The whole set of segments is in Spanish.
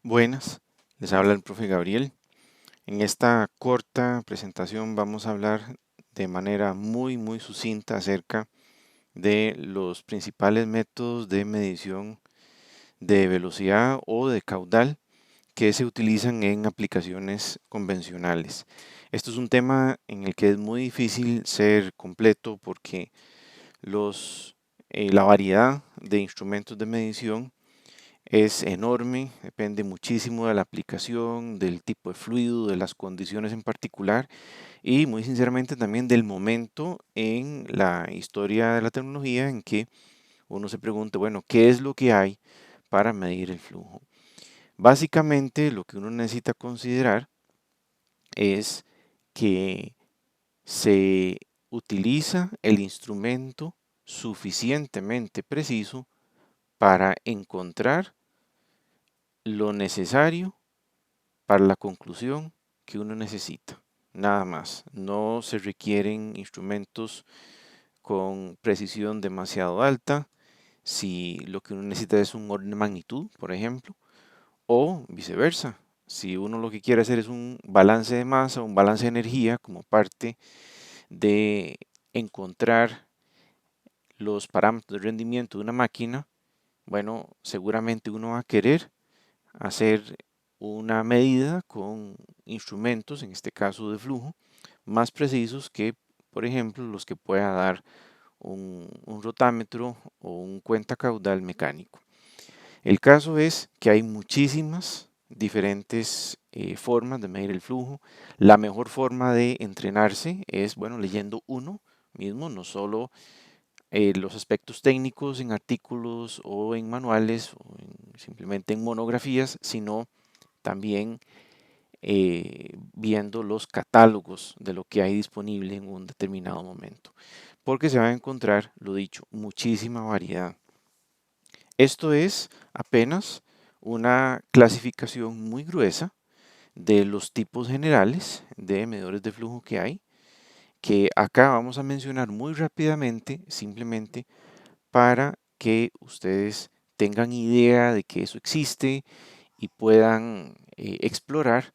Buenas, les habla el profe Gabriel. En esta corta presentación vamos a hablar de manera muy sucinta acerca de los principales métodos de medición de velocidad o de caudal que se utilizan en aplicaciones convencionales. Esto es un tema en el que es muy difícil ser completo porque la variedad de instrumentos de medición es enorme, depende muchísimo de la aplicación, del tipo de fluido, de las condiciones en particular y muy sinceramente también del momento en la historia de la tecnología en que uno se pregunta, bueno, ¿qué es lo que hay para medir el flujo? Básicamente lo que uno necesita considerar es que se utiliza el instrumento suficientemente preciso para encontrar lo necesario para la conclusión que uno necesita. Nada más. No se requieren instrumentos con precisión demasiado alta. Si lo que uno necesita es un orden de magnitud, por ejemplo, o viceversa. Si uno lo que quiere hacer es un balance de masa, un balance de energía como parte de encontrar los parámetros de rendimiento de una máquina, bueno, seguramente uno va a querer hacer una medida con instrumentos, en este caso de flujo, más precisos que, por ejemplo, los que pueda dar un rotámetro o un cuenta caudal mecánico. El caso es que hay muchísimas diferentes formas de medir el flujo. La mejor forma de entrenarse es, bueno, leyendo uno mismo, no solo los aspectos técnicos en artículos o en manuales o simplemente en monografías, sino también viendo los catálogos de lo que hay disponible en un determinado momento, porque se va a encontrar, lo dicho, muchísima variedad. Esto es apenas una clasificación muy gruesa de los tipos generales de medidores de flujo que hay, que acá vamos a mencionar muy rápidamente, simplemente para que ustedes tengan idea de que eso existe y puedan explorar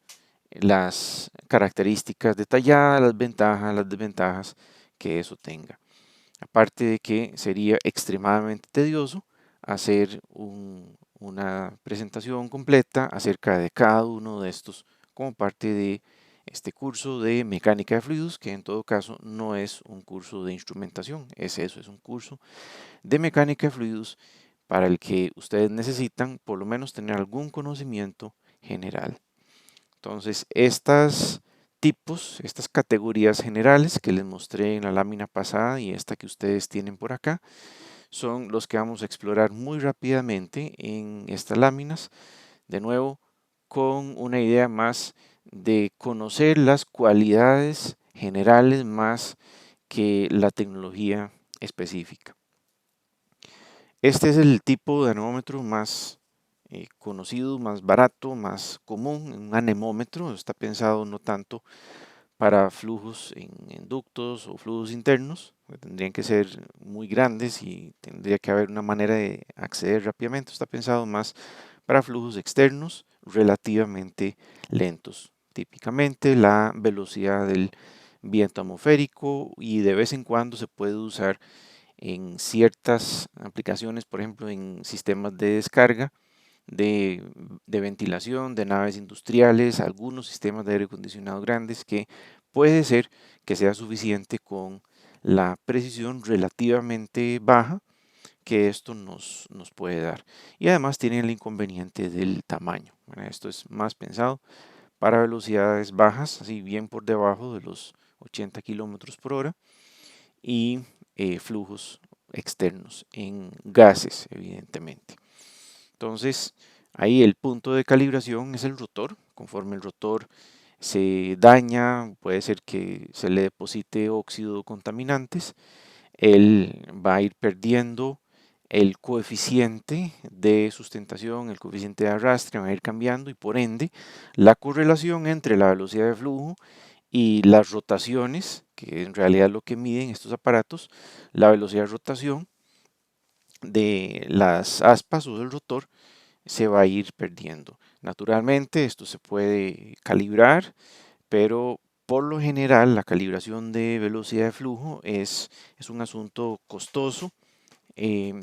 las características detalladas, las ventajas, las desventajas que eso tenga. Aparte de que sería extremadamente tedioso hacer una presentación completa acerca de cada uno de estos como parte de este curso de mecánica de fluidos, que en todo caso no es un curso de instrumentación, es eso, es un curso de mecánica de fluidos para el que ustedes necesitan por lo menos tener algún conocimiento general. Entonces, estas categorías generales que les mostré en la lámina pasada y esta que ustedes tienen por acá, son los que vamos a explorar muy rápidamente en estas láminas. De nuevo, con una idea más de conocer las cualidades generales más que la tecnología específica. Este es el tipo de anemómetro más conocido, más barato, más común, un anemómetro. Está pensado no tanto para flujos en ductos o flujos internos, que tendrían que ser muy grandes y tendría que haber una manera de acceder rápidamente. Está pensado más para flujos externos relativamente lentos. Típicamente la velocidad del viento atmosférico y de vez en cuando se puede usar en ciertas aplicaciones, por ejemplo en sistemas de descarga de ventilación, de naves industriales, algunos sistemas de aire acondicionado grandes que puede ser que sea suficiente con la precisión relativamente baja que esto nos puede dar. Y además tiene el inconveniente del tamaño. Bueno, esto es más pensado para velocidades bajas, así bien por debajo de los 80 kilómetros por hora y flujos externos en gases, evidentemente. Entonces, ahí el punto de calibración es el rotor. Conforme el rotor se daña, puede ser que se le deposite óxido o contaminantes, él va a ir perdiendo el coeficiente de sustentación, el coeficiente de arrastre va a ir cambiando y por ende la correlación entre la velocidad de flujo y las rotaciones, que en realidad es lo que miden estos aparatos, la velocidad de rotación de las aspas o del rotor se va a ir perdiendo. Naturalmente, esto se puede calibrar, pero por lo general la calibración de velocidad de flujo es un asunto costoso em,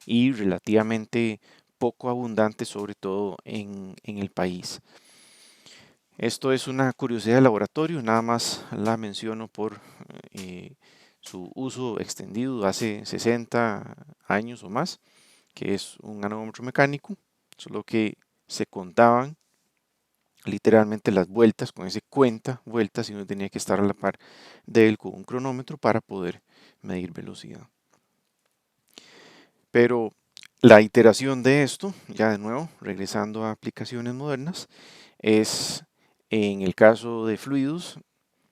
y relativamente poco abundante, sobre todo en el país. Esto es una curiosidad de laboratorio, nada más la menciono por su uso extendido hace 60 años o más, que es un anemómetro mecánico, solo que se contaban literalmente las vueltas con ese cuenta vueltas y uno tenía que estar a la par de él con un cronómetro para poder medir velocidad. Pero la iteración de esto, ya de nuevo, regresando a aplicaciones modernas, es en el caso de fluidos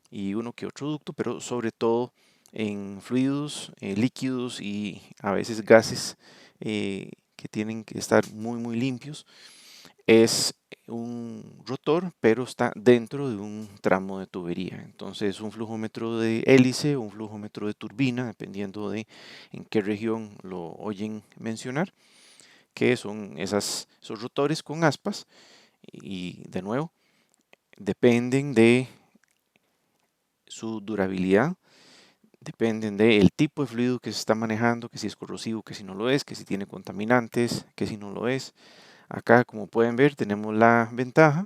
y uno que otro ducto, pero sobre todo en fluidos, líquidos y a veces gases que tienen que estar muy limpios. Es un rotor, pero está dentro de un tramo de tubería. Entonces, un flujómetro de hélice o un flujómetro de turbina, dependiendo de en qué región lo oyen mencionar, que son esos rotores con aspas y de nuevo dependen de su durabilidad, dependen del tipo de fluido que se está manejando, que si es corrosivo, que si no lo es, que si tiene contaminantes, que si no lo es. Acá, como pueden ver, tenemos la ventaja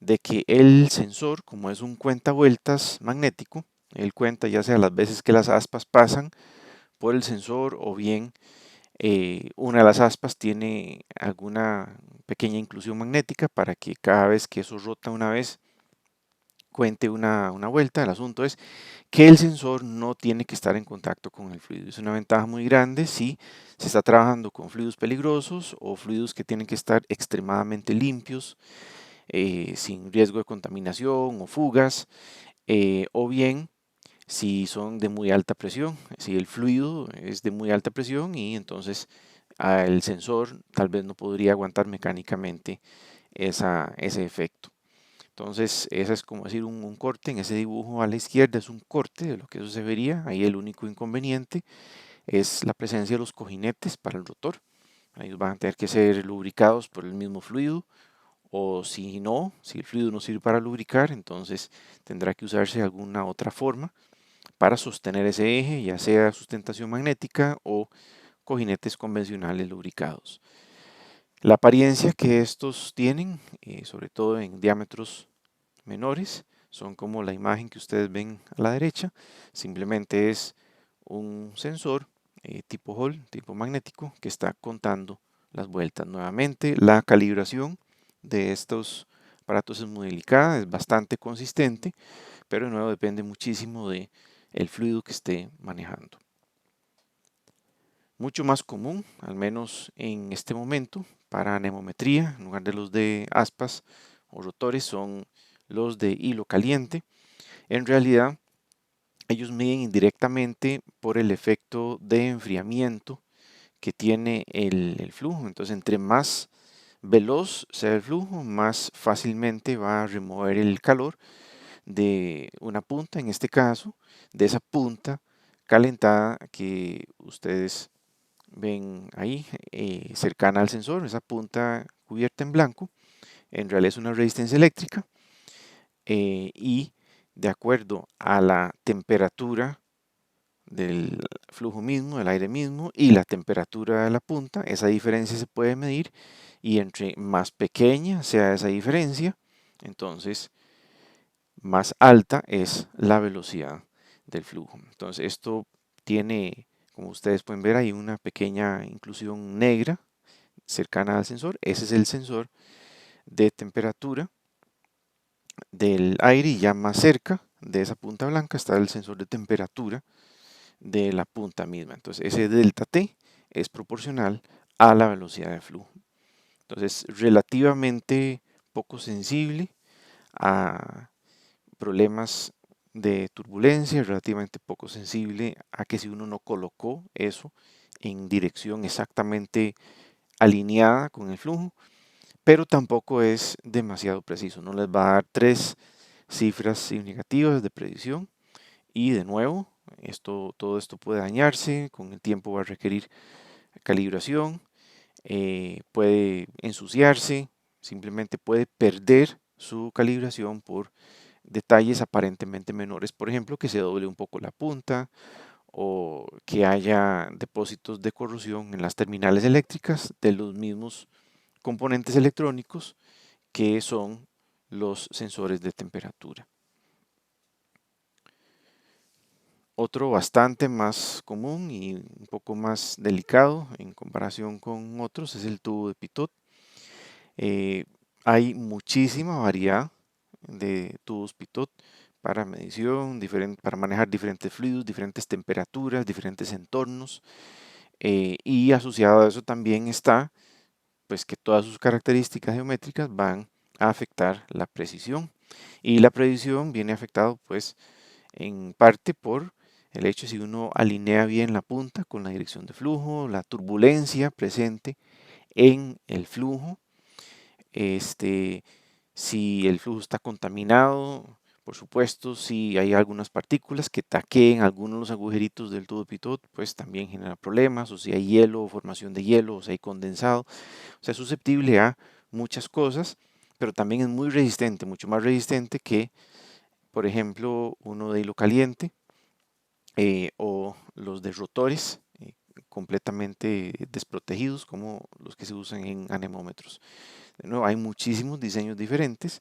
de que el sensor, como es un cuentavueltas magnético, él cuenta ya sea las veces que las aspas pasan por el sensor o bien una de las aspas tiene alguna pequeña inclusión magnética para que cada vez que eso rota una vez cuente una vuelta. El asunto es que el sensor no tiene que estar en contacto con el fluido. Es una ventaja muy grande si se está trabajando con fluidos peligrosos o fluidos que tienen que estar extremadamente limpios, sin riesgo de contaminación o fugas, o bien si son de muy alta presión, si el fluido es de muy alta presión y entonces el sensor tal vez no podría aguantar mecánicamente ese efecto. Entonces, ese es como decir un corte. En ese dibujo a la izquierda es un corte de lo que eso se vería. Ahí el único inconveniente es la presencia de los cojinetes para el rotor. Ellos van a tener que ser lubricados por el mismo fluido, o si no, si el fluido no sirve para lubricar, entonces tendrá que usarse alguna otra forma para sostener ese eje, ya sea sustentación magnética o cojinetes convencionales lubricados. La apariencia que estos tienen, sobre todo en diámetros menores, son como la imagen que ustedes ven a la derecha. Simplemente es un sensor tipo Hall, tipo magnético, que está contando las vueltas. Nuevamente, la calibración de estos aparatos es muy delicada, es bastante consistente, pero de nuevo depende muchísimo de el fluido que esté manejando. Mucho más común, al menos en este momento, para anemometría, en lugar de los de aspas o rotores, son los de hilo caliente. En realidad, ellos miden indirectamente por el efecto de enfriamiento que tiene el flujo. Entonces, entre más veloz sea el flujo, más fácilmente va a remover el calor de una punta, en este caso, de esa punta calentada que ustedes ven ahí, cercana al sensor, esa punta cubierta en blanco. En realidad es una resistencia eléctrica y de acuerdo a la temperatura del flujo mismo, del aire mismo y la temperatura de la punta, esa diferencia se puede medir y entre más pequeña sea esa diferencia, entonces más alta es la velocidad del flujo. Entonces esto tiene, como ustedes pueden ver, ahí una pequeña inclusión negra cercana al sensor. Ese es el sensor de temperatura del aire y ya más cerca de esa punta blanca está el sensor de temperatura de la punta misma. Entonces ese delta T es proporcional a la velocidad de flujo. Entonces relativamente poco sensible a problemas de turbulencia, relativamente poco sensible a que si uno no colocó eso en dirección exactamente alineada con el flujo, pero tampoco es demasiado preciso. No les va a dar tres cifras significativas de predicción y de nuevo, todo esto puede dañarse, con el tiempo va a requerir calibración, puede ensuciarse simplemente puede perder su calibración por detalles aparentemente menores, por ejemplo, que se doble un poco la punta o que haya depósitos de corrosión en las terminales eléctricas de los mismos componentes electrónicos que son los sensores de temperatura. Otro bastante más común y un poco más delicado en comparación con otros es el tubo de Pitot. Eh, Hay muchísima variedad de tubos Pitot para medición, para manejar diferentes fluidos, diferentes temperaturas, diferentes entornos. Y asociado a eso también está pues que todas sus características geométricas van a afectar la precisión. Y la precisión viene afectado pues en parte por el hecho si uno alinea bien la punta con la dirección de flujo, la turbulencia presente en el flujo, si el flujo está contaminado, por supuesto, si hay algunas partículas que taqueen algunos de los agujeritos del tubo de Pitot, pues también genera problemas, o si hay hielo o formación de hielo, o si hay condensado, o sea, es susceptible a muchas cosas, pero también es muy resistente, mucho más resistente que, por ejemplo, uno de hilo caliente o los de rotores completamente desprotegidos como los que se usan en anemómetros. De nuevo, hay muchísimos diseños diferentes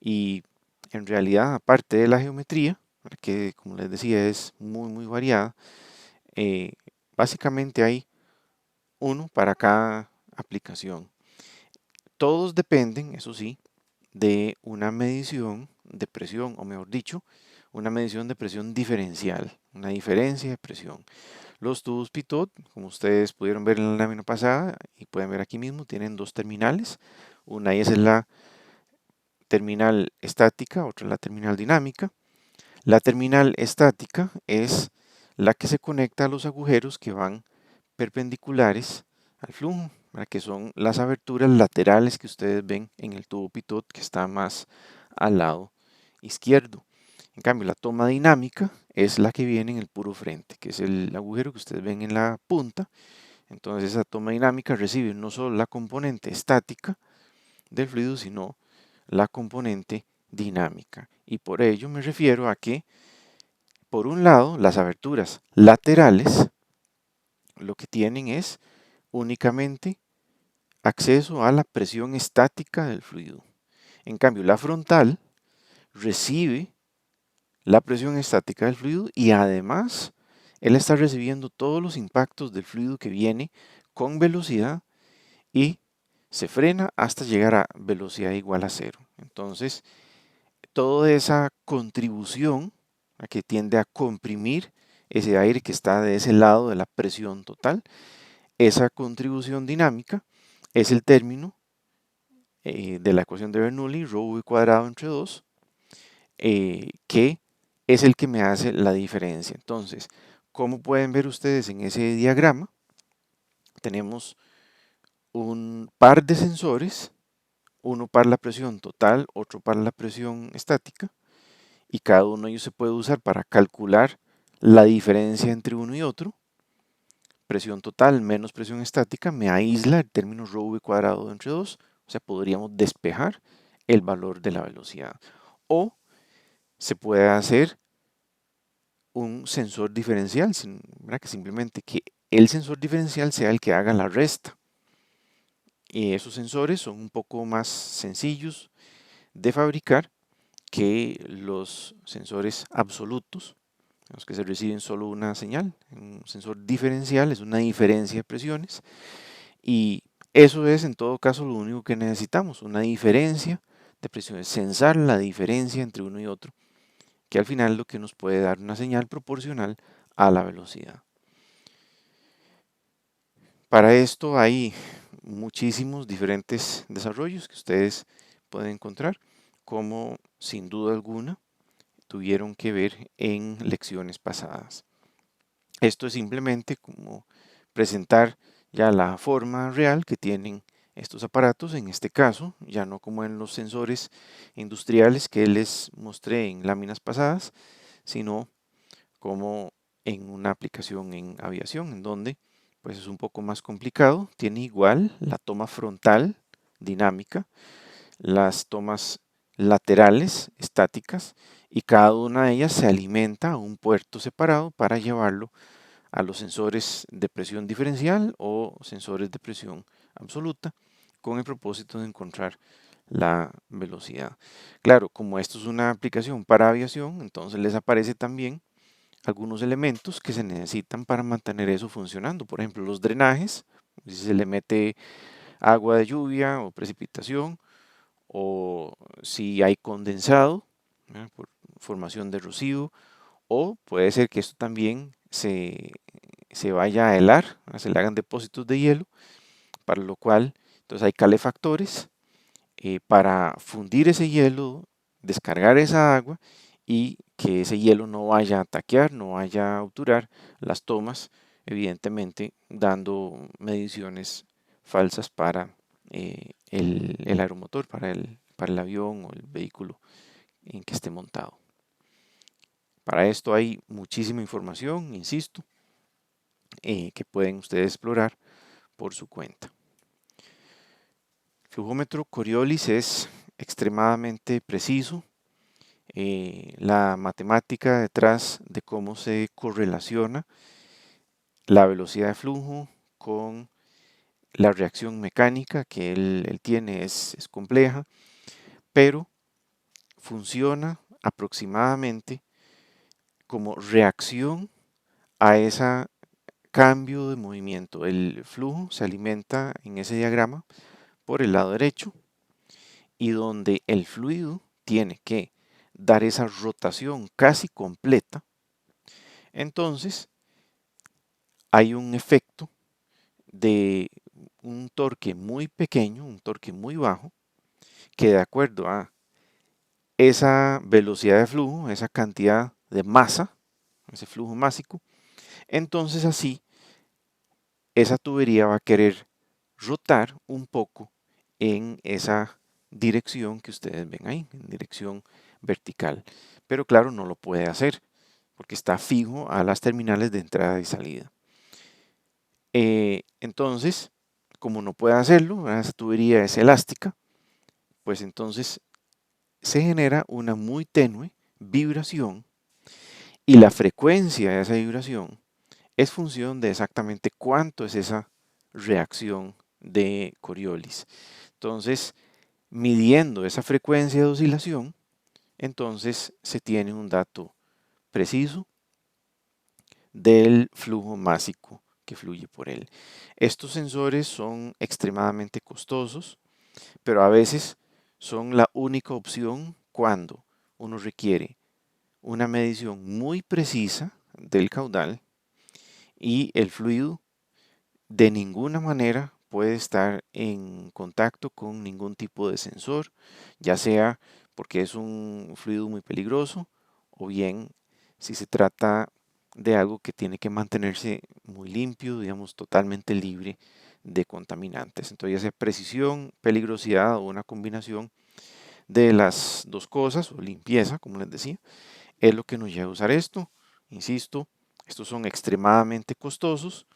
y en realidad, aparte de la geometría, que como les decía es muy variada, eh, básicamente hay uno para cada aplicación. Todos dependen, eso sí, de una medición de presión, o mejor dicho, una medición de presión diferencial, una diferencia de presión. Los tubos Pitot, como ustedes pudieron ver en la lámina pasada y pueden ver aquí mismo, tienen dos terminales. Una es la terminal estática, otra es la terminal dinámica. La terminal estática es la que se conecta a los agujeros que van perpendiculares al flujo, que son las aberturas laterales que ustedes ven en el tubo Pitot que está más al lado izquierdo. En cambio, la toma dinámica es la que viene en el puro frente, que es el agujero que ustedes ven en la punta. Entonces, esa toma dinámica recibe no solo la componente estática del fluido, sino la componente dinámica. Y por ello me refiero a que, por un lado, las aberturas laterales lo que tienen es únicamente acceso a la presión estática del fluido. En cambio, la frontal recibe la presión estática del fluido y además él está recibiendo todos los impactos del fluido que viene con velocidad y se frena hasta llegar a velocidad igual a cero. Entonces, toda esa contribución que tiende a comprimir ese aire que está de ese lado de la presión total, esa contribución dinámica es el término de la ecuación de Bernoulli, rho v cuadrado entre 2, que es el que me hace la diferencia. Entonces, como pueden ver ustedes en ese diagrama, tenemos un par de sensores, uno para la presión total, otro para la presión estática, y cada uno de ellos se puede usar para calcular la diferencia entre uno y otro. Presión total menos presión estática me aísla el término rho v cuadrado entre 2, o sea, podríamos despejar el valor de la velocidad. O se puede hacer un sensor diferencial, que simplemente que el sensor diferencial sea el que haga la resta. Y esos sensores son un poco más sencillos de fabricar que los sensores absolutos, los que se reciben solo una señal. Un sensor diferencial es una diferencia de presiones y eso es en todo caso lo único que necesitamos, una diferencia de presiones, sensar la diferencia entre uno y otro, que al final es lo que nos puede dar una señal proporcional a la velocidad. Para esto hay muchísimos diferentes desarrollos que ustedes pueden encontrar, como sin duda alguna tuvieron que ver en lecciones pasadas. Esto es simplemente como presentar ya la forma real que tienen estos aparatos, en este caso, ya no como en los sensores industriales que les mostré en láminas pasadas, sino como en una aplicación en aviación, en donde pues es un poco más complicado, tiene igual la toma frontal dinámica, las tomas laterales estáticas, y cada una de ellas se alimenta a un puerto separado para llevarlo a los sensores de presión diferencial o sensores de presión absoluta, con el propósito de encontrar la velocidad. Claro, como esto es una aplicación para aviación, entonces les aparece también algunos elementos que se necesitan para mantener eso funcionando. Por ejemplo, los drenajes, si se le mete agua de lluvia o precipitación, o si hay condensado, por formación de rocío, o puede ser que esto también se vaya a helar, se le hagan depósitos de hielo, para lo cual entonces hay calefactores para fundir ese hielo, descargar esa agua y que ese hielo no vaya a taquear, no vaya a obturar las tomas, evidentemente dando mediciones falsas para el aeromotor, para el avión o el vehículo en que esté montado. Para esto hay muchísima información, insisto, que pueden ustedes explorar por su cuenta. El flujómetro Coriolis es extremadamente preciso. La matemática detrás de cómo se correlaciona la velocidad de flujo con la reacción mecánica que él tiene es compleja, pero funciona aproximadamente como reacción a ese cambio de movimiento. El flujo se alimenta en ese diagrama por el lado derecho, y donde el fluido tiene que dar esa rotación casi completa, entonces hay un efecto de un torque muy pequeño, un torque muy bajo, que de acuerdo a esa velocidad de flujo, esa cantidad de masa, ese flujo másico, entonces así esa tubería va a querer rotar un poco en esa dirección que ustedes ven ahí, en dirección vertical. Pero claro, no lo puede hacer porque está fijo a las terminales de entrada y salida. Entonces, como no puede hacerlo, esa tubería es elástica, pues entonces se genera una muy tenue vibración, y la frecuencia de esa vibración es función de exactamente cuánto es esa reacción de Coriolis. Entonces, midiendo esa frecuencia de oscilación, entonces se tiene un dato preciso del flujo másico que fluye por él. Estos sensores son extremadamente costosos, pero a veces son la única opción cuando uno requiere una medición muy precisa del caudal y el fluido de ninguna manera puede estar en contacto con ningún tipo de sensor, ya sea porque es un fluido muy peligroso, o bien si se trata de algo que tiene que mantenerse muy limpio, digamos, totalmente libre de contaminantes. Entonces, ya sea precisión, peligrosidad o una combinación de las dos cosas, o limpieza, como les decía, es lo que nos lleva a usar esto. Insisto, estos son extremadamente costosos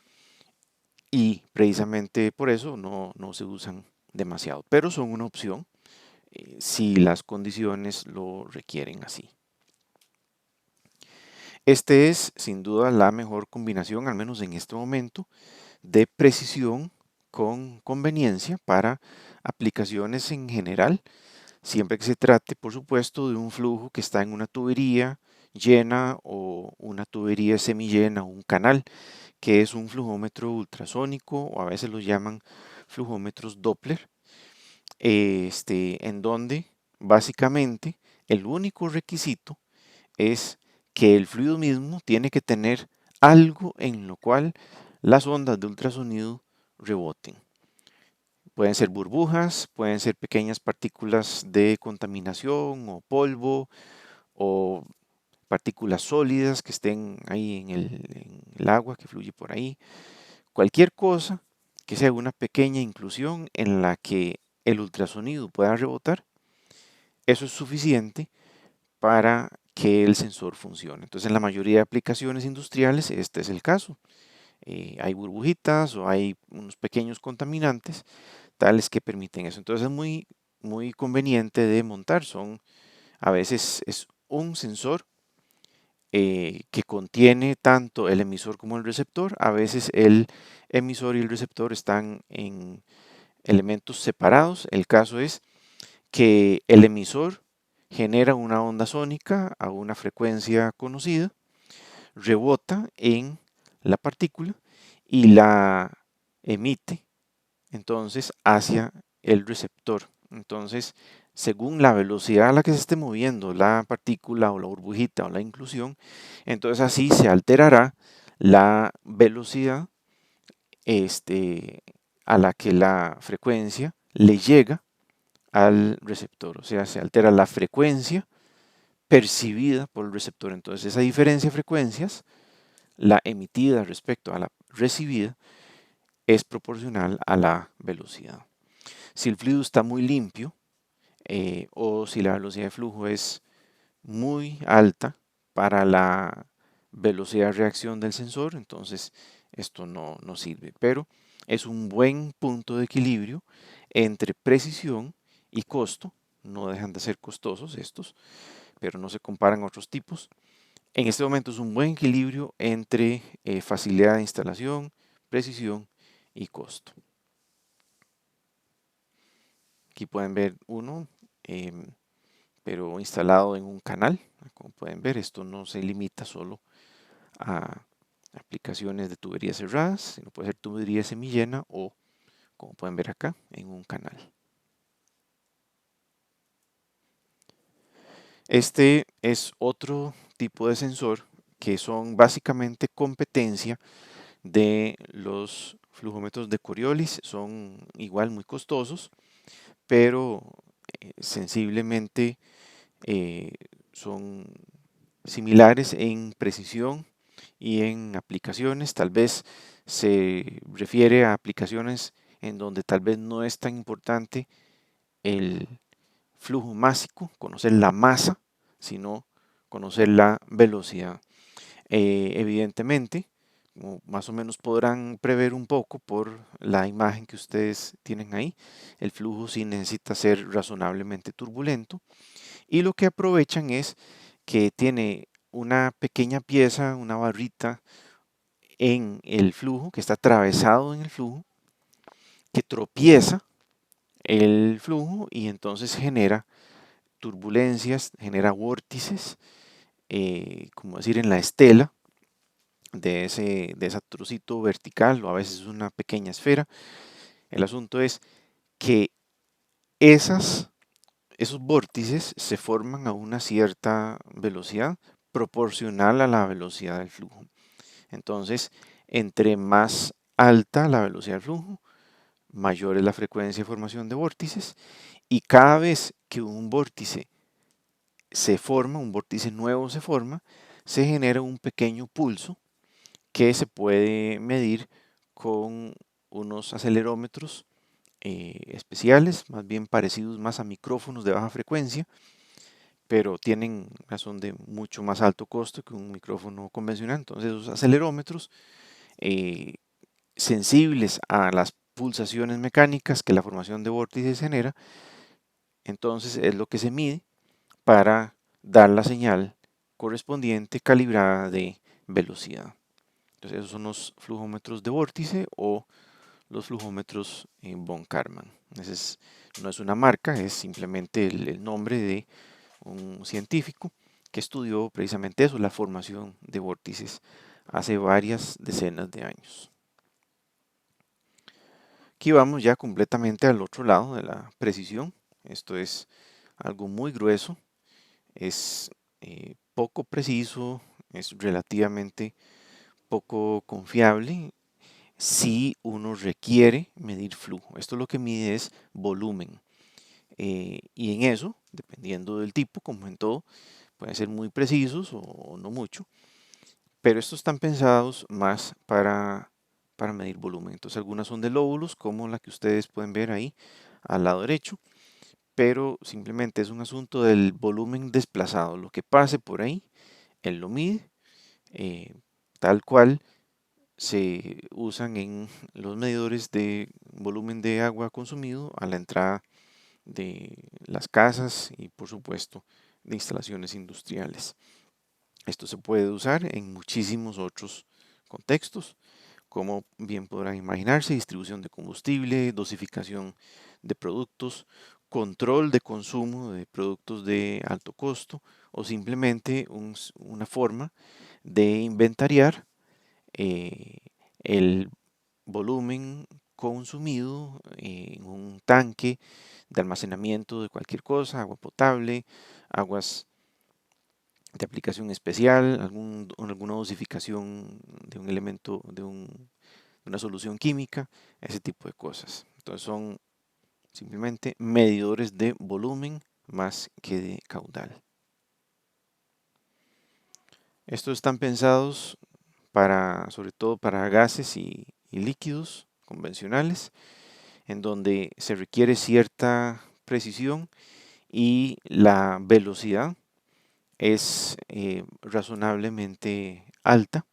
y precisamente por eso no se usan demasiado, pero son una opción si las condiciones lo requieren así. Este es sin duda la mejor combinación, al menos en este momento, de precisión con conveniencia para aplicaciones en general, siempre que se trate, por supuesto, de un flujo que está en una tubería llena o una tubería semillena o un canal, que es un flujómetro ultrasónico, o a veces los llaman flujómetros Doppler, en donde básicamente el único requisito es que el fluido mismo tiene que tener algo en lo cual las ondas de ultrasonido reboten. Pueden ser burbujas, pueden ser pequeñas partículas de contaminación o polvo, o partículas sólidas que estén ahí en el agua que fluye por ahí. Cualquier cosa que sea una pequeña inclusión en la que el ultrasonido pueda rebotar, eso es suficiente para que el sensor funcione. Entonces, en la mayoría de aplicaciones industriales este es el caso. Hay burbujitas o hay unos pequeños contaminantes, tales que permiten eso. Entonces es muy conveniente de montar. A veces es un sensor que contiene tanto el emisor como el receptor. A veces el emisor y el receptor están en elementos separados. El caso es que el emisor genera una onda sónica a una frecuencia conocida, rebota en la partícula y la emite entonces hacia el receptor. Entonces, según la velocidad a la que se esté moviendo la partícula o la burbujita o la inclusión, entonces así se alterará la velocidad a la que la frecuencia le llega al receptor. O sea, se altera la frecuencia percibida por el receptor. Entonces, esa diferencia de frecuencias, la emitida respecto a la recibida, es proporcional a la velocidad. Si el fluido está muy limpio o si la velocidad de flujo es muy alta para la velocidad de reacción del sensor, entonces esto no sirve. Pero es un buen punto de equilibrio entre precisión y costo. No dejan de ser costosos estos, pero no se comparan a otros tipos. En este momento es un buen equilibrio entre facilidad de instalación, precisión y costo. Aquí pueden ver uno, pero instalado en un canal. Como pueden ver, esto no se limita solo a aplicaciones de tuberías cerradas, sino puede ser tubería semillena o, como pueden ver acá, en un canal. Este es otro tipo de sensor que son básicamente competencia de los flujómetros de Coriolis. Son igual muy costosos, pero sensiblemente eh, son similares en precisión y en aplicaciones. Tal vez se refiere a aplicaciones en donde tal vez no es tan importante el flujo másico, conocer la masa, sino conocer la velocidad. Evidentemente, como más o menos podrán prever un poco por la imagen que ustedes tienen ahí, el flujo sí necesita ser razonablemente turbulento y lo que aprovechan es que tiene una pequeña pieza, una barrita en el flujo, que está atravesado en el flujo, que tropieza el flujo y entonces genera turbulencias, genera vórtices, como decir, en la estela de ese trocito vertical o a veces una pequeña esfera. El asunto es que esas, esos vórtices se forman a una cierta velocidad proporcional a la velocidad del flujo. Entonces, entre más alta la velocidad del flujo, mayor es la frecuencia de formación de vórtices y cada vez que un vórtice se forma, un vórtice nuevo se forma, se genera un pequeño pulso que se puede medir con unos acelerómetros especiales, más bien parecidos más a micrófonos de baja frecuencia, pero tienen razón de mucho más alto costo que un micrófono convencional. Entonces, esos acelerómetros eh, sensibles a las pulsaciones mecánicas que la formación de vórtices genera, entonces es lo que se mide para dar la señal correspondiente calibrada de velocidad. Entonces esos son los flujómetros de vórtice o los flujómetros von Karman. No es una marca, es simplemente el nombre de un científico que estudió precisamente eso, la formación de vórtices hace varias decenas de años. Aquí vamos ya completamente al otro lado de la precisión. Esto es algo muy grueso, es poco preciso, es relativamente poco confiable si uno requiere medir flujo. Esto lo que mide es volumen. Y en eso, dependiendo del tipo, como en todo, pueden ser muy precisos o no mucho, pero estos están pensados más para medir volumen. Entonces algunas son de lóbulos, como la que ustedes pueden ver ahí al lado derecho, pero simplemente es un asunto del volumen desplazado. Lo que pase por ahí, él lo mide, tal cual se usan en los medidores de volumen de agua consumido a la entrada de las casas y por supuesto de instalaciones industriales. Esto se puede usar en muchísimos otros contextos, como bien podrán imaginarse: distribución de combustible, dosificación de productos, control de consumo de productos de alto costo, o simplemente una forma de inventariar eh, el volumen consumido en un tanque de almacenamiento de cualquier cosa: agua potable, aguas de aplicación especial, alguna dosificación de un elemento, de una solución química, ese tipo de cosas. Entonces son simplemente medidores de volumen más que de caudal. Estos están pensados sobre todo para gases y líquidos convencionales, en donde se requiere cierta precisión y la velocidad es razonablemente alta,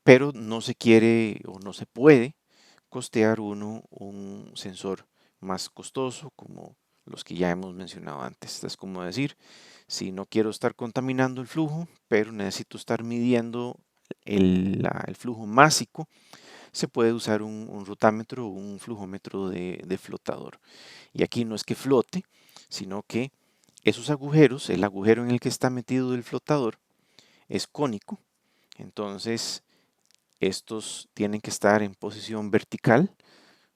pero no se quiere o no se puede costear uno un sensor más costoso como los que ya hemos mencionado antes. Es como decir, si no quiero estar contaminando el flujo, pero necesito estar midiendo el flujo másico, se puede usar un rotámetro o un flujómetro de flotador. Y aquí no es que flote, sino que esos agujeros, el agujero en el que está metido el flotador, es cónico. Entonces, estos tienen que estar en posición vertical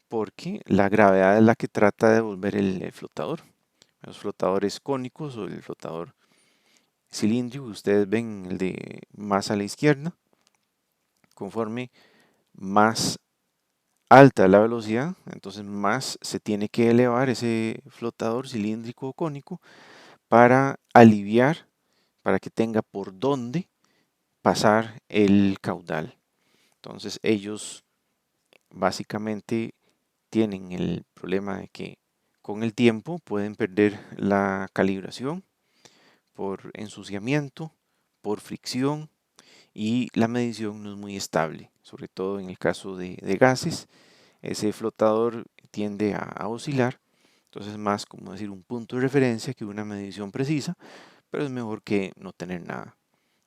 porque la gravedad es la que trata de devolver el flotador. Los flotadores cónicos o el flotador cilíndrico que ustedes ven, el de más a la izquierda, conforme más alta la velocidad, entonces más se tiene que elevar ese flotador cilíndrico o cónico para aliviar, para que tenga por dónde pasar el caudal. Entonces ellos básicamente tienen el problema de que con el tiempo pueden perder la calibración por ensuciamiento, por fricción, y la medición no es muy estable, sobre todo en el caso de gases. Ese flotador tiende a oscilar, entonces es más como decir un punto de referencia que una medición precisa, pero es mejor que no tener nada.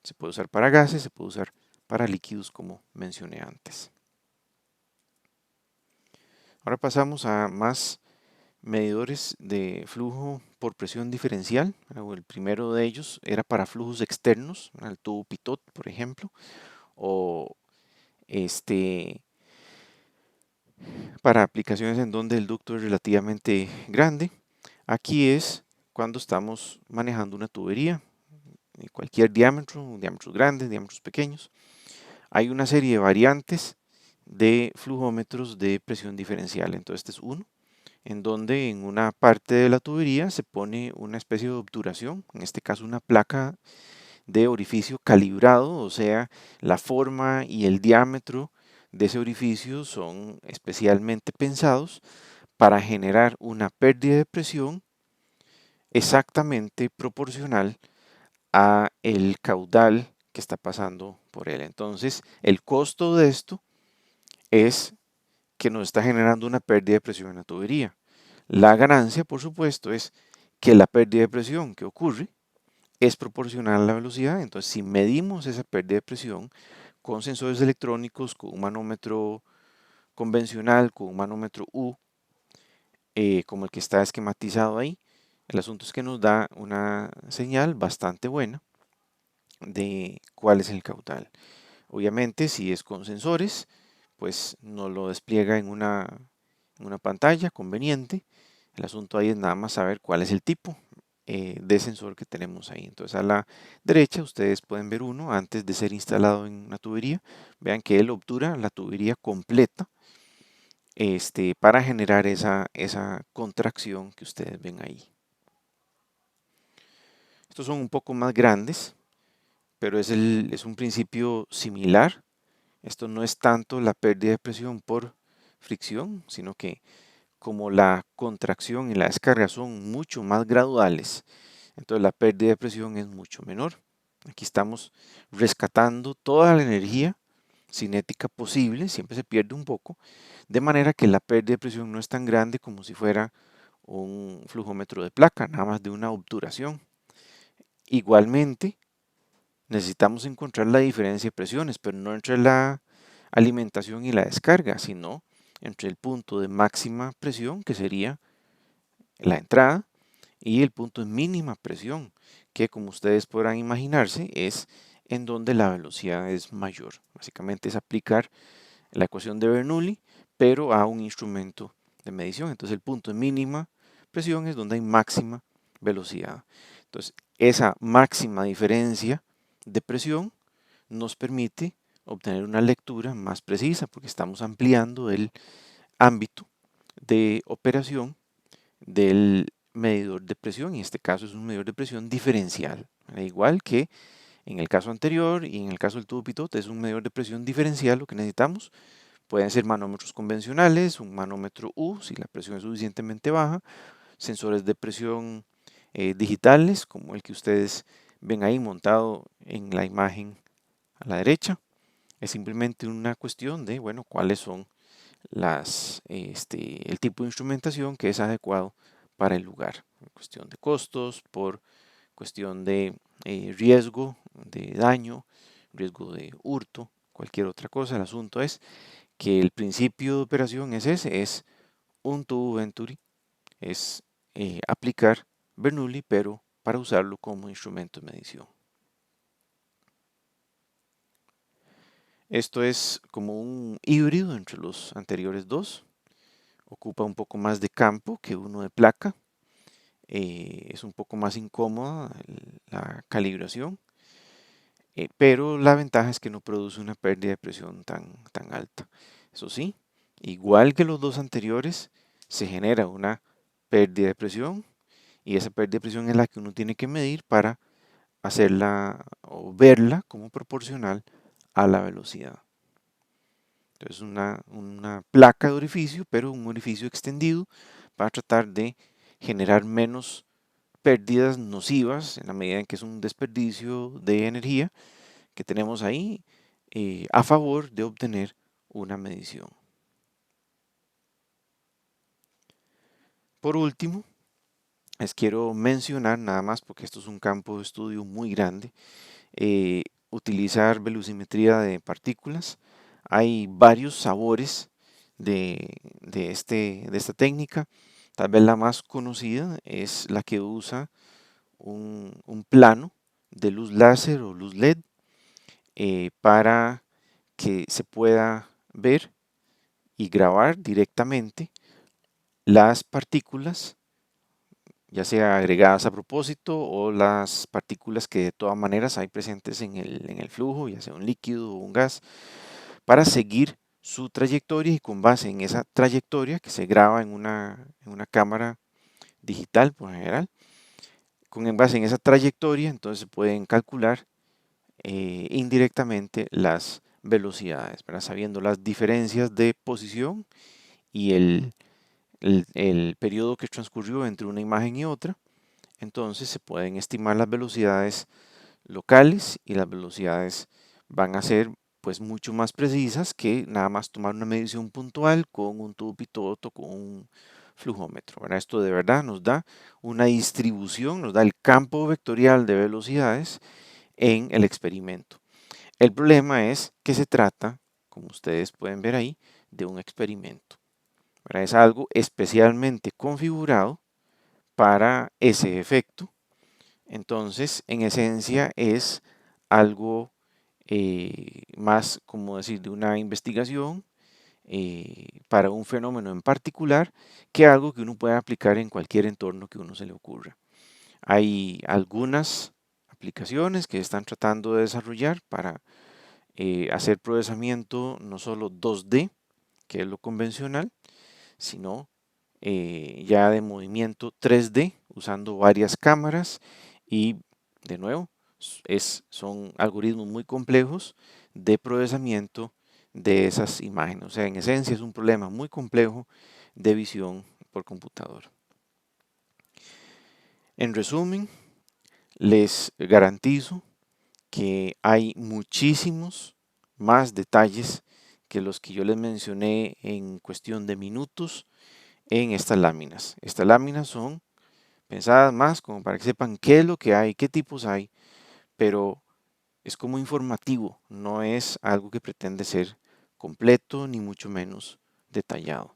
Se puede usar para gases, se puede usar para líquidos como mencioné antes. Ahora pasamos a más medidores de flujo por presión diferencial. El primero de ellos era para flujos externos, el tubo Pitot, por ejemplo, o este, para aplicaciones en donde el ducto es relativamente grande. Aquí es cuando estamos manejando una tubería de cualquier diámetro, diámetros grandes, diámetros pequeños. Hay una serie de variantes de flujómetros de presión diferencial. Entonces este es uno, en donde en una parte de la tubería se pone una especie de obturación, en este caso una placa de orificio calibrado, o sea, la forma y el diámetro de ese orificio son especialmente pensados para generar una pérdida de presión exactamente proporcional a el caudal que está pasando por él. Entonces, el costo de esto es que nos está generando una pérdida de presión en la tubería. La ganancia, por supuesto, es que la pérdida de presión que ocurre es proporcional a la velocidad. Entonces, si medimos esa pérdida de presión con sensores electrónicos, con un manómetro convencional, con un manómetro U, como el que está esquematizado ahí, el asunto es que nos da una señal bastante buena de cuál es el caudal. Obviamente, si es con sensores, pues nos lo despliega en una pantalla conveniente. El asunto ahí es nada más saber cuál es el tipo de sensor que tenemos ahí. Entonces a la derecha ustedes pueden ver uno antes de ser instalado en una tubería. Vean que él obtura la tubería completa para generar esa contracción que ustedes ven ahí. Estos son un poco más grandes, pero es un principio similar. Esto no es tanto la pérdida de presión por fricción, sino que como la contracción y la descarga son mucho más graduales, entonces la pérdida de presión es mucho menor. Aquí estamos rescatando toda la energía cinética posible, siempre se pierde un poco, de manera que la pérdida de presión no es tan grande como si fuera un flujómetro de placa, nada más de una obturación. Igualmente, necesitamos encontrar la diferencia de presiones, pero no entre la alimentación y la descarga, sino entre el punto de máxima presión, que sería la entrada, y el punto de mínima presión, que como ustedes podrán imaginarse es en donde la velocidad es mayor. Básicamente es aplicar la ecuación de Bernoulli, pero a un instrumento de medición. Entonces el punto de mínima presión es donde hay máxima velocidad. Entonces esa máxima diferencia de presión nos permite obtener una lectura más precisa porque estamos ampliando el ámbito de operación del medidor de presión, y en este caso es un medidor de presión diferencial, igual que en el caso anterior y en el caso del tubo pitot es un medidor de presión diferencial. Lo que necesitamos pueden ser manómetros convencionales, un manómetro U si la presión es suficientemente baja, sensores de presión digitales como el que ustedes ven ahí montado en la imagen a la derecha. Es simplemente una cuestión de, bueno, cuáles son el tipo de instrumentación que es adecuado para el lugar. Cuestión de costos, por cuestión de riesgo de daño, riesgo de hurto, cualquier otra cosa. El asunto es que el principio de operación es ese, es un tubo Venturi, es aplicar Bernoulli, pero para usarlo como instrumento de medición. Esto es como un híbrido entre los anteriores dos. Ocupa un poco más de campo que uno de placa. Es un poco más incómoda la calibración, pero la ventaja es que no produce una pérdida de presión tan alta. Eso sí, igual que los dos anteriores, se genera una pérdida de presión y esa pérdida de presión es la que uno tiene que medir para hacerla o verla como proporcional a la velocidad. Entonces una placa de orificio, pero un orificio extendido para tratar de generar menos pérdidas nocivas en la medida en que es un desperdicio de energía que tenemos ahí a favor de obtener una medición. Por último, les quiero mencionar nada más, porque esto es un campo de estudio muy grande, utilizar velusimetría de partículas. Hay varios sabores de esta técnica. Tal vez la más conocida es la que usa un plano de luz láser o luz LED para que se pueda ver y grabar directamente las partículas, ya sea agregadas a propósito o las partículas que de todas maneras hay presentes en el flujo, ya sea un líquido o un gas, para seguir su trayectoria y con base en esa trayectoria que se graba en una cámara digital por general, con base en esa trayectoria entonces se pueden calcular indirectamente las velocidades, ¿verdad? Sabiendo las diferencias de posición y el periodo que transcurrió entre una imagen y otra, entonces se pueden estimar las velocidades locales y las velocidades van a ser pues mucho más precisas que nada más tomar una medición puntual con un tubo pitot o con un flujómetro, ¿verdad? Esto de verdad nos da una distribución, nos da el campo vectorial de velocidades en el experimento. El problema es que se trata, como ustedes pueden ver ahí, de un experimento, ¿verdad? Es algo especialmente configurado para ese efecto. Entonces, en esencia es algo más, como decir, de una investigación para un fenómeno en particular que algo que uno puede aplicar en cualquier entorno que uno se le ocurra. Hay algunas aplicaciones que están tratando de desarrollar para hacer procesamiento no solo 2D, que es lo convencional, sino ya de movimiento 3D usando varias cámaras y de nuevo son algoritmos muy complejos de procesamiento de esas imágenes. O sea, en esencia es un problema muy complejo de visión por computador. En resumen, les garantizo que hay muchísimos más detalles que los que yo les mencioné en cuestión de minutos en estas láminas. Estas láminas son pensadas más como para que sepan qué es lo que hay, qué tipos hay, pero es como informativo, no es algo que pretende ser completo ni mucho menos detallado.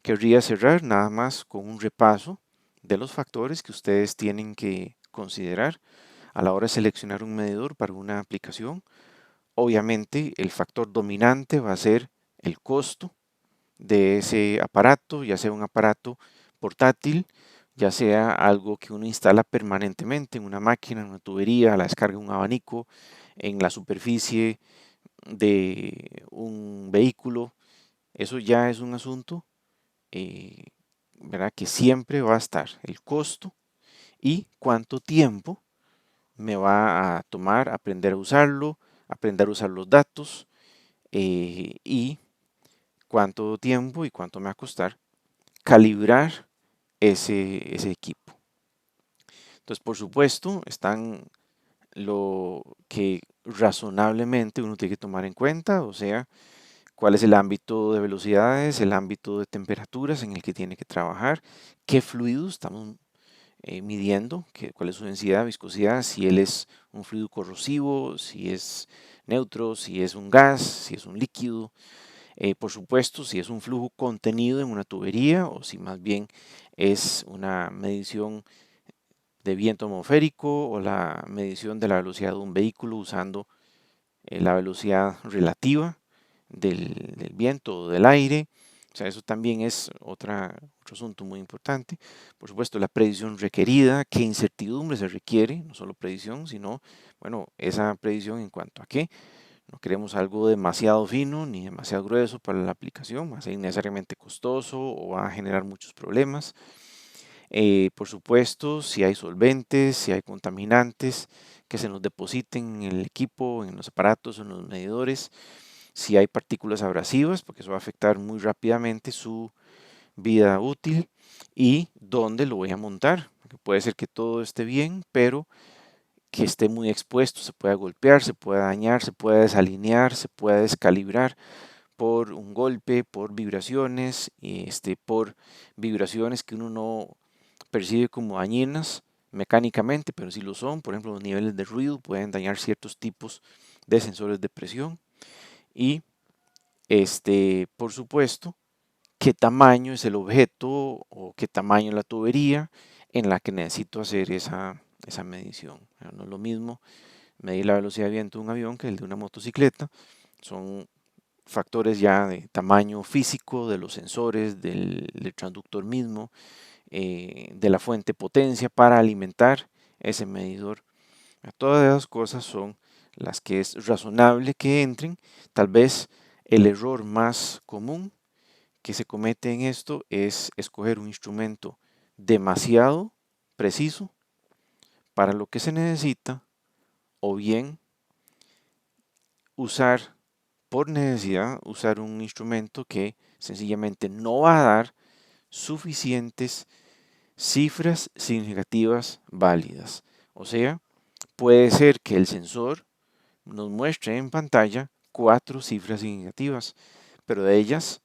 Querría cerrar nada más con un repaso de los factores que ustedes tienen que considerar a la hora de seleccionar un medidor para una aplicación. Obviamente el factor dominante va a ser el costo de ese aparato, ya sea un aparato portátil, ya sea algo que uno instala permanentemente en una máquina, en una tubería, a la descarga de un abanico, en la superficie de un vehículo. Eso ya es un asunto, eh, ¿verdad? Que siempre va a estar el costo y cuánto tiempo me va a tomar aprender a usarlo, aprender a usar los datos, y cuánto tiempo y cuánto me va a costar calibrar ese equipo. Entonces, por supuesto, están lo que razonablemente uno tiene que tomar en cuenta, o sea, cuál es el ámbito de velocidades, el ámbito de temperaturas en el que tiene que trabajar, qué fluidos estamos midiendo, cuál es su densidad, viscosidad, si él es un fluido corrosivo, si es neutro, si es un gas, si es un líquido, por supuesto, si es un flujo contenido en una tubería o si más bien es una medición de viento atmosférico o la medición de la velocidad de un vehículo usando la velocidad relativa del viento o del aire. O sea, eso también es otro asunto muy importante. Por supuesto, la predicción requerida, qué incertidumbre se requiere, no solo predicción, sino, bueno, esa predicción en cuanto a qué. No queremos algo demasiado fino ni demasiado grueso para la aplicación, va a ser innecesariamente costoso o va a generar muchos problemas. Por supuesto, si hay solventes, si hay contaminantes que se nos depositen en el equipo, en los aparatos, en los medidores, si hay partículas abrasivas, porque eso va a afectar muy rápidamente su vida útil y dónde lo voy a montar. Porque puede ser que todo esté bien, pero que esté muy expuesto, se pueda golpear, se pueda dañar, se pueda desalinear, se pueda descalibrar por un golpe, por vibraciones, por vibraciones que uno no percibe como dañinas mecánicamente, pero sí lo son. Por ejemplo, los niveles de ruido pueden dañar ciertos tipos de sensores de presión. Y por supuesto, qué tamaño es el objeto o qué tamaño es la tubería en la que necesito hacer esa medición. No es lo mismo medir la velocidad de viento de un avión que el de una motocicleta. Son factores ya de tamaño físico de los sensores, del transductor mismo, de la fuente potencia para alimentar ese medidor. Todas esas cosas son las que es razonable que entren. Tal vez el error más común que se comete en esto es escoger un instrumento demasiado preciso para lo que se necesita o bien usar por necesidad, usar un instrumento que sencillamente no va a dar suficientes cifras significativas válidas. O sea, puede ser que el sensor nos muestre en pantalla 4 cifras significativas, pero de ellas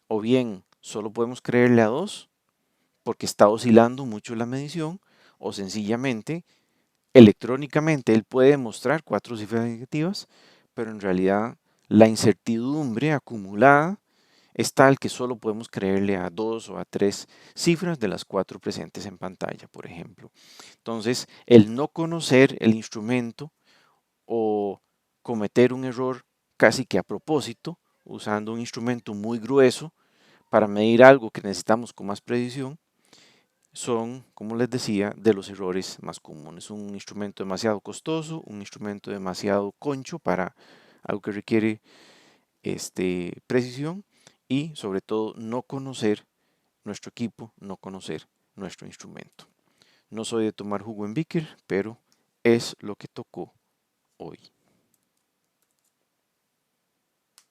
o bien solo podemos creerle a 2 porque está oscilando mucho la medición, o sencillamente electrónicamente él puede mostrar 4 cifras significativas, pero en realidad la incertidumbre acumulada es tal que solo podemos creerle a 2 o a 3 cifras de las 4 presentes en pantalla, por ejemplo. Entonces, el no conocer el instrumento o cometer un error casi que a propósito, usando un instrumento muy grueso para medir algo que necesitamos con más precisión, son, como les decía, de los errores más comunes. Un instrumento demasiado costoso, un instrumento demasiado concho para algo que requiere precisión y sobre todo no conocer nuestro equipo, no conocer nuestro instrumento. No soy de tomar jugo en Beaker, pero es lo que tocó hoy.